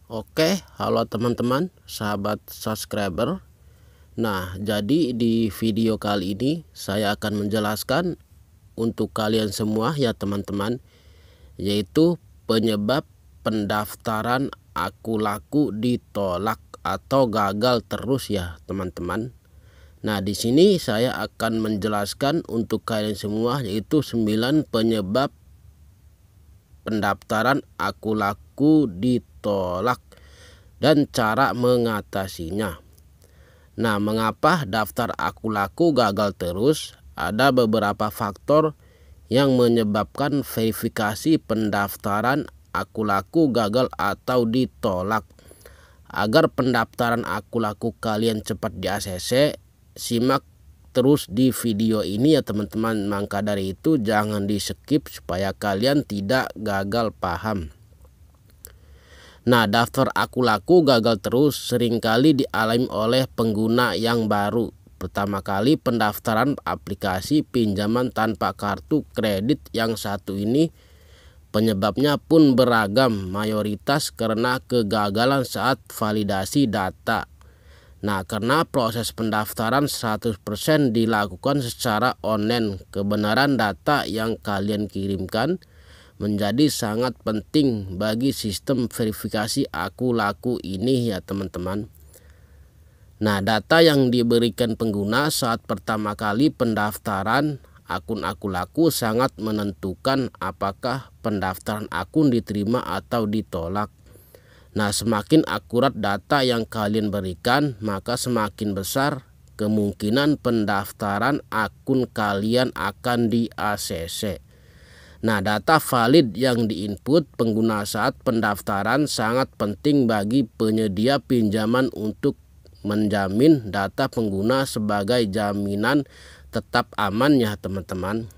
Oke, halo teman-teman, sahabat subscriber. Nah, jadi di video kali ini saya akan menjelaskan untuk kalian semua ya teman-teman, yaitu penyebab pendaftaran aku laku ditolak atau gagal terus ya teman-teman. Nah, di sini saya akan menjelaskan untuk kalian semua yaitu 9 penyebab pendaftaran aku laku ditolak dan cara mengatasinya. Nah, mengapa daftar aku laku gagal terus? Ada beberapa faktor yang menyebabkan verifikasi pendaftaran aku laku gagal atau ditolak. Agar pendaftaran aku laku kalian cepat di ACC, simak terus di video ini ya teman-teman. Maka dari itu jangan di skip supaya kalian tidak gagal paham. Nah, daftar aku laku gagal terus seringkali dialami oleh pengguna yang baru. Pertama kali pendaftaran aplikasi pinjaman tanpa kartu kredit. Yang satu ini penyebabnya pun beragam, mayoritas karena kegagalan saat validasi data. Nah, karena proses pendaftaran 100% dilakukan secara online, kebenaran data yang kalian kirimkan menjadi sangat penting bagi sistem verifikasi aku laku ini ya teman-teman. Nah, data yang diberikan pengguna saat pertama kali pendaftaran akun aku laku sangat menentukan apakah pendaftaran akun diterima atau ditolak. Nah, semakin akurat data yang kalian berikan, maka semakin besar kemungkinan pendaftaran akun kalian akan di ACC. Nah, data valid yang diinput pengguna saat pendaftaran sangat penting bagi penyedia pinjaman untuk menjamin data pengguna sebagai jaminan tetap aman ya teman-teman.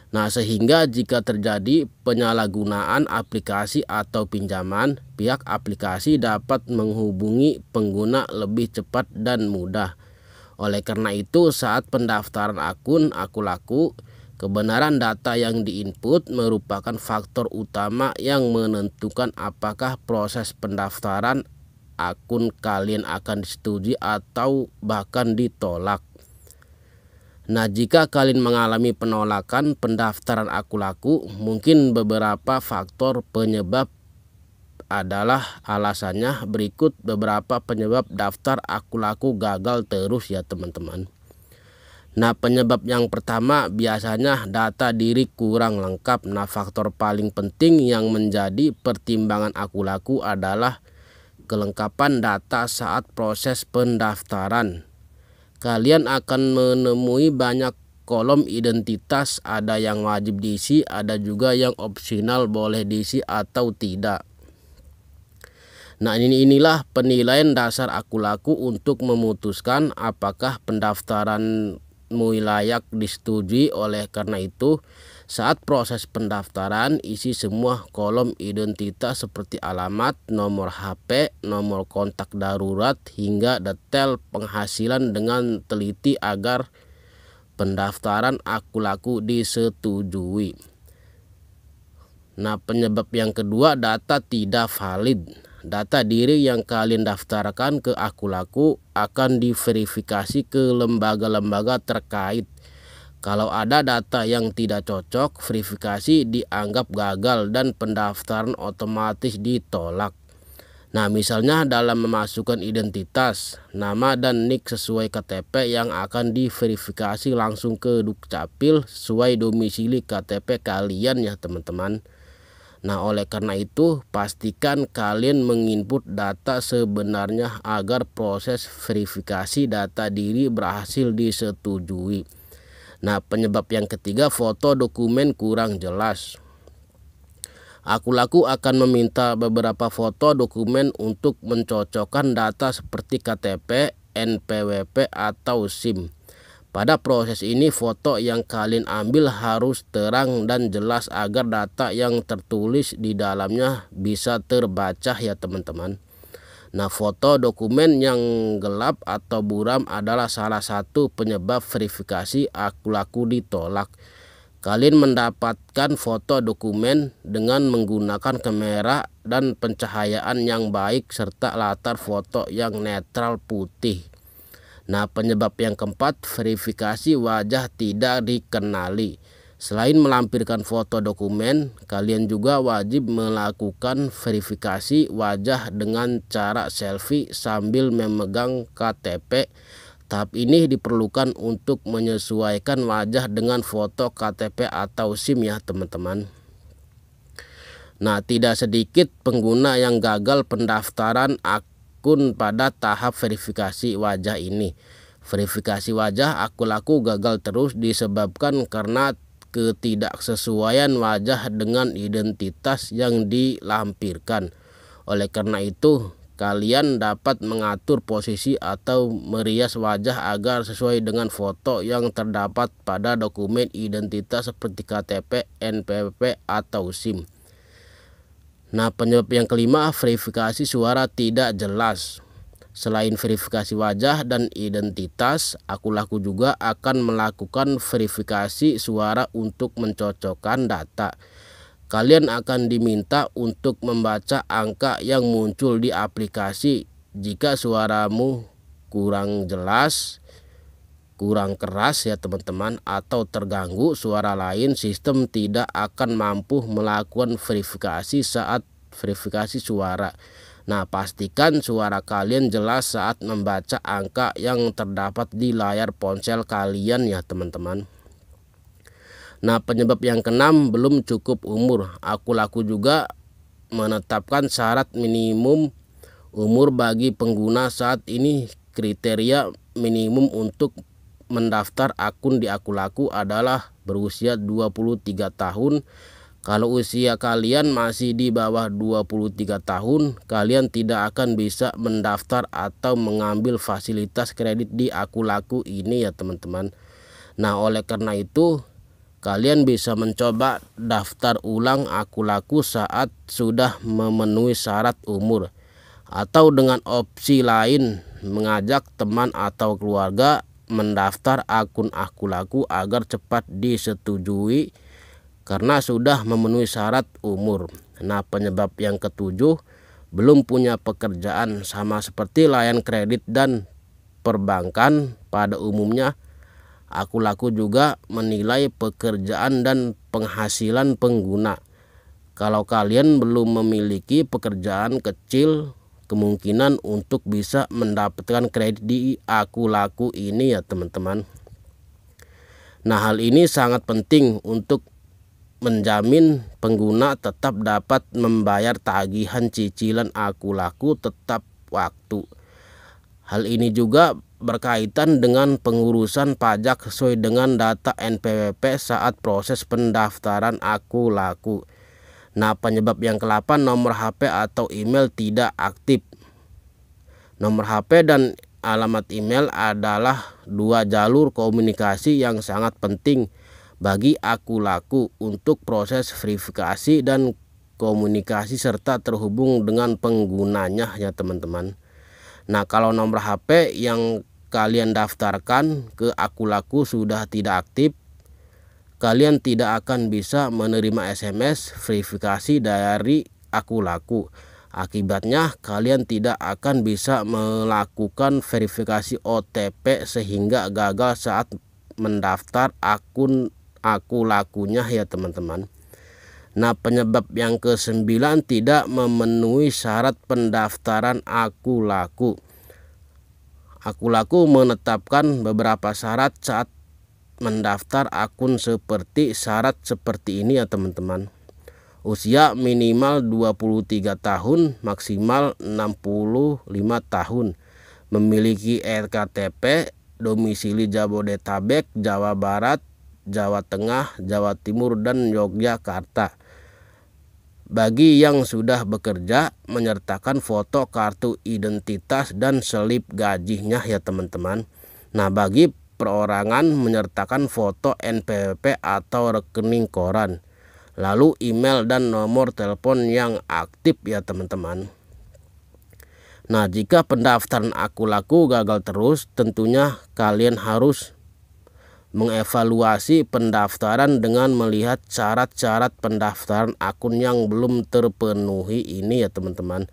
Nah, sehingga jika terjadi penyalahgunaan aplikasi atau pinjaman, pihak aplikasi dapat menghubungi pengguna lebih cepat dan mudah. Oleh karena itu, saat pendaftaran akun aku laku, kebenaran data yang diinput merupakan faktor utama yang menentukan apakah proses pendaftaran akun kalian akan disetujui atau bahkan ditolak. Nah, jika kalian mengalami penolakan pendaftaran aku laku, mungkin beberapa faktor penyebab adalah alasannya berikut beberapa penyebab daftar aku laku gagal terus ya teman-teman. Nah, penyebab yang pertama biasanya data diri kurang lengkap. Nah, faktor paling penting yang menjadi pertimbangan aku laku adalah kelengkapan data saat proses pendaftaran. Kalian akan menemui banyak kolom identitas, ada yang wajib diisi, ada juga yang opsional boleh diisi atau tidak. Nah, inilah penilaian dasar aku laku untuk memutuskan apakah pendaftaranmu layak disetujui. Oleh karena itu, saat proses pendaftaran, isi semua kolom identitas seperti alamat, nomor HP, nomor kontak darurat, hingga detail penghasilan dengan teliti agar pendaftaran aku laku disetujui. Nah, penyebab yang kedua, data tidak valid. Data diri yang kalian daftarkan ke aku laku akan diverifikasi ke lembaga-lembaga terkait. Kalau ada data yang tidak cocok, verifikasi dianggap gagal dan pendaftaran otomatis ditolak. Nah, misalnya dalam memasukkan identitas, nama dan NIK sesuai KTP yang akan diverifikasi langsung ke Dukcapil sesuai domisili KTP kalian ya teman-teman. Nah, oleh karena itu pastikan kalian menginput data sebenarnya agar proses verifikasi data diri berhasil disetujui. Nah, penyebab yang ketiga, foto dokumen kurang jelas. Aku laku akan meminta beberapa foto dokumen untuk mencocokkan data seperti KTP, NPWP, atau SIM. Pada proses ini, foto yang kalian ambil harus terang dan jelas agar data yang tertulis di dalamnya bisa terbaca ya teman-teman. Nah, foto dokumen yang gelap atau buram adalah salah satu penyebab verifikasi aku laku ditolak. Kalian mendapatkan foto dokumen dengan menggunakan kamera dan pencahayaan yang baik serta latar foto yang netral putih. Nah, penyebab yang keempat, verifikasi wajah tidak dikenali. Selain melampirkan foto dokumen, kalian juga wajib melakukan verifikasi wajah dengan cara selfie sambil memegang KTP. Tahap ini diperlukan untuk menyesuaikan wajah dengan foto KTP atau SIM ya teman-teman. Nah, tidak sedikit pengguna yang gagal pendaftaran akun pada tahap verifikasi wajah ini. Verifikasi wajah akun gagal terus disebabkan karena ketidaksesuaian wajah dengan identitas yang dilampirkan. Oleh karena itu, kalian dapat mengatur posisi atau merias wajah agar sesuai dengan foto yang terdapat pada dokumen identitas seperti KTP, NPWP, atau SIM. Nah, penyebab yang kelima, verifikasi suara tidak jelas. Selain verifikasi wajah dan identitas, Akulaku juga akan melakukan verifikasi suara untuk mencocokkan data. Kalian akan diminta untuk membaca angka yang muncul di aplikasi. Jika suaramu kurang jelas, kurang keras ya teman-teman, atau terganggu suara lain, sistem tidak akan mampu melakukan verifikasi saat verifikasi suara. Nah, pastikan suara kalian jelas saat membaca angka yang terdapat di layar ponsel kalian ya teman-teman. Nah, penyebab yang keenam, belum cukup umur. Akulaku juga menetapkan syarat minimum umur bagi pengguna saat ini. Kriteria minimum untuk mendaftar akun di Akulaku adalah berusia 23 tahun. Kalau usia kalian masih di bawah 23 tahun, kalian tidak akan bisa mendaftar atau mengambil fasilitas kredit di Akulaku ini ya teman-teman. Nah, oleh karena itu, kalian bisa mencoba daftar ulang Akulaku saat sudah memenuhi syarat umur. Atau dengan opsi lain, mengajak teman atau keluarga mendaftar akun Akulaku agar cepat disetujui karena sudah memenuhi syarat umur. Nah, penyebab yang ketujuh, belum punya pekerjaan. Sama seperti layanan kredit dan perbankan pada umumnya, Akulaku juga menilai pekerjaan dan penghasilan pengguna. Kalau kalian belum memiliki pekerjaan kecil, kemungkinan untuk bisa mendapatkan kredit di Akulaku ini ya teman-teman. Nah, hal ini sangat penting untuk menjamin pengguna tetap dapat membayar tagihan cicilan Akulaku tetap waktu. Hal ini juga berkaitan dengan pengurusan pajak sesuai dengan data NPWP saat proses pendaftaran Akulaku. Nah, penyebab yang ke-8, nomor HP atau email tidak aktif. Nomor HP dan alamat email adalah dua jalur komunikasi yang sangat penting bagi Akulaku untuk proses verifikasi dan komunikasi serta terhubung dengan penggunanya ya teman-teman. Nah, kalau nomor HP yang kalian daftarkan ke Akulaku sudah tidak aktif, kalian tidak akan bisa menerima SMS verifikasi dari Akulaku. Akibatnya kalian tidak akan bisa melakukan verifikasi OTP sehingga gagal saat mendaftar akun Akulakunya ya teman-teman. Nah, penyebab yang ke-9, tidak memenuhi syarat pendaftaran Akulaku. Akulaku menetapkan beberapa syarat saat mendaftar akun seperti syarat seperti ini ya teman-teman. Usia minimal 23 tahun, maksimal 65 tahun. Memiliki RKTP, domisili Jabodetabek, Jawa Barat, Jawa Tengah, Jawa Timur, dan Yogyakarta. Bagi yang sudah bekerja, menyertakan foto kartu identitas dan selip gajinya ya teman-teman. Nah, bagi perorangan, menyertakan foto NPWP atau rekening koran. Lalu email dan nomor telepon yang aktif ya teman-teman. Nah, jika pendaftaran Akulaku gagal terus, tentunya kalian harus mengevaluasi pendaftaran dengan melihat syarat-syarat pendaftaran akun yang belum terpenuhi ini ya teman-teman.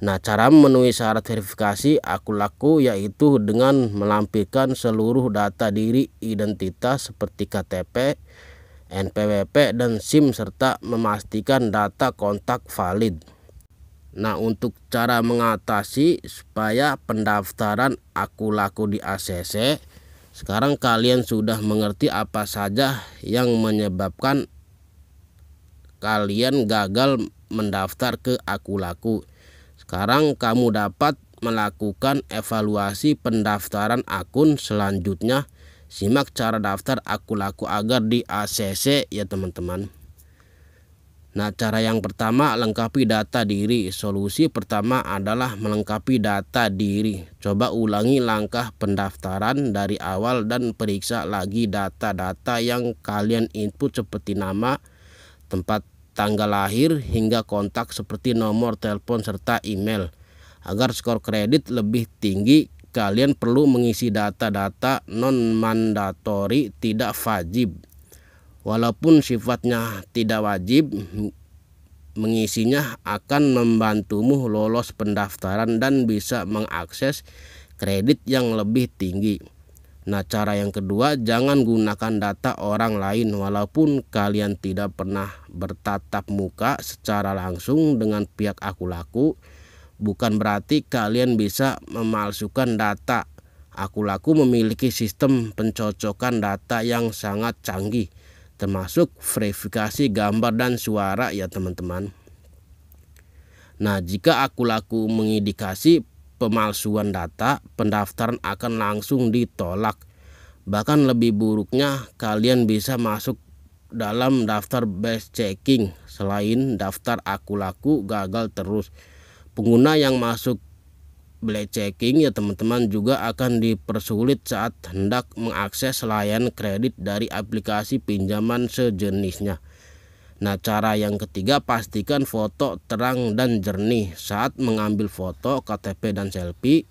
Nah, cara memenuhi syarat verifikasi akun laku yaitu dengan melampirkan seluruh data diri identitas seperti KTP, NPWP, dan SIM serta memastikan data kontak valid. Nah, untuk cara mengatasi supaya pendaftaran akun laku di ACC, sekarang kalian sudah mengerti apa saja yang menyebabkan kalian gagal mendaftar ke akun laku. Sekarang kamu dapat melakukan evaluasi pendaftaran akun selanjutnya. Simak cara daftar akun laku agar di ACC ya teman-teman. Nah, cara yang pertama, lengkapi data diri. Solusi pertama adalah melengkapi data diri. Coba ulangi langkah pendaftaran dari awal dan periksa lagi data-data yang kalian input seperti nama, tempat tanggal lahir, hingga kontak seperti nomor telepon serta email. Agar skor kredit lebih tinggi, kalian perlu mengisi data-data non-mandatori tidak wajib. Walaupun sifatnya tidak wajib, mengisinya akan membantumu lolos pendaftaran dan bisa mengakses kredit yang lebih tinggi. Nah, cara yang kedua, jangan gunakan data orang lain. Walaupun kalian tidak pernah bertatap muka secara langsung dengan pihak akun laku, bukan berarti kalian bisa memalsukan data. Akun laku memiliki sistem pencocokan data yang sangat canggih, termasuk verifikasi gambar dan suara ya teman-teman. Nah, jika akun laku mengindikasi pemalsuan data, pendaftaran akan langsung ditolak. Bahkan lebih buruknya, kalian bisa masuk dalam daftar base checking. Selain daftar akun laku gagal terus, pengguna yang masuk black checking ya teman-teman juga akan dipersulit saat hendak mengakses layanan kredit dari aplikasi pinjaman sejenisnya. Nah, cara yang ketiga, pastikan foto terang dan jernih. Saat mengambil foto KTP dan selfie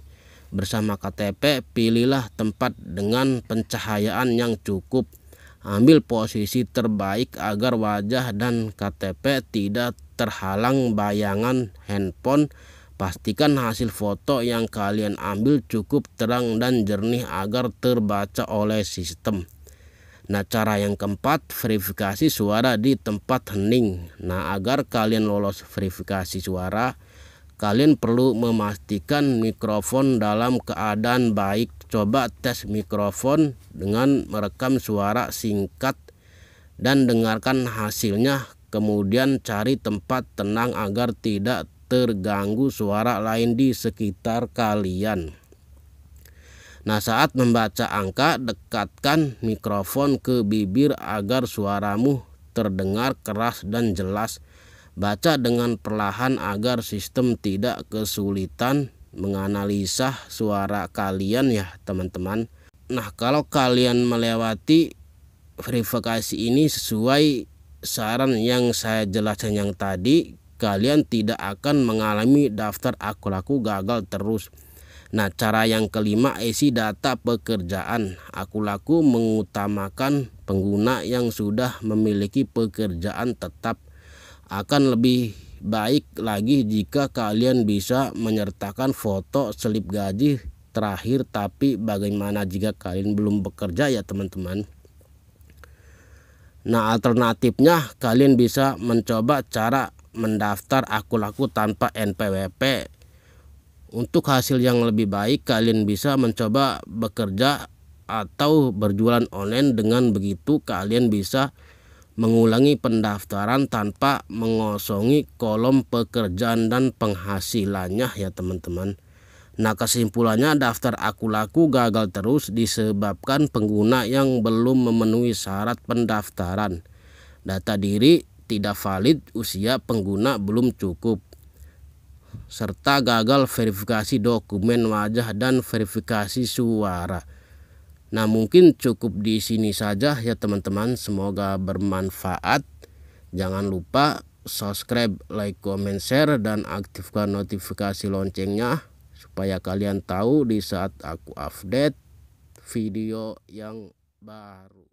bersama KTP, pilihlah tempat dengan pencahayaan yang cukup. Ambil posisi terbaik agar wajah dan KTP tidak terhalang bayangan handphone. Pastikan hasil foto yang kalian ambil cukup terang dan jernih agar terbaca oleh sistem. Nah, cara yang keempat, verifikasi suara di tempat hening. Nah, agar kalian lolos verifikasi suara, kalian perlu memastikan mikrofon dalam keadaan baik. Coba tes mikrofon dengan merekam suara singkat dan dengarkan hasilnya. Kemudian cari tempat tenang agar tidak terganggu suara lain di sekitar kalian. Nah, saat membaca angka, dekatkan mikrofon ke bibir agar suaramu terdengar keras dan jelas. Baca dengan perlahan agar sistem tidak kesulitan menganalisa suara kalian ya teman-teman. Nah, kalau kalian melewati verifikasi ini sesuai saran yang saya jelaskan yang tadi, kalian tidak akan mengalami daftar akun laku gagal terus. Nah, cara yang kelima, isi data pekerjaan. Akun laku mengutamakan pengguna yang sudah memiliki pekerjaan tetap. Akan lebih baik lagi jika kalian bisa menyertakan foto slip gaji terakhir. Tapi bagaimana jika kalian belum bekerja ya teman-teman? Nah, alternatifnya kalian bisa mencoba cara mendaftar akun laku tanpa NPWP. Untuk hasil yang lebih baik, kalian bisa mencoba bekerja atau berjualan online. Dengan begitu kalian bisa mengulangi pendaftaran tanpa mengosongi kolom pekerjaan dan penghasilannya ya teman-teman. Nah, kesimpulannya, daftar akun laku gagal terus disebabkan pengguna yang belum memenuhi syarat pendaftaran. Data diri tidak valid, usia pengguna belum cukup, serta gagal verifikasi dokumen wajah dan verifikasi suara. Nah, mungkin cukup di sini saja ya teman-teman. Semoga bermanfaat. Jangan lupa subscribe, like, comment, share, dan aktifkan notifikasi loncengnya supaya kalian tahu di saat aku update video yang baru.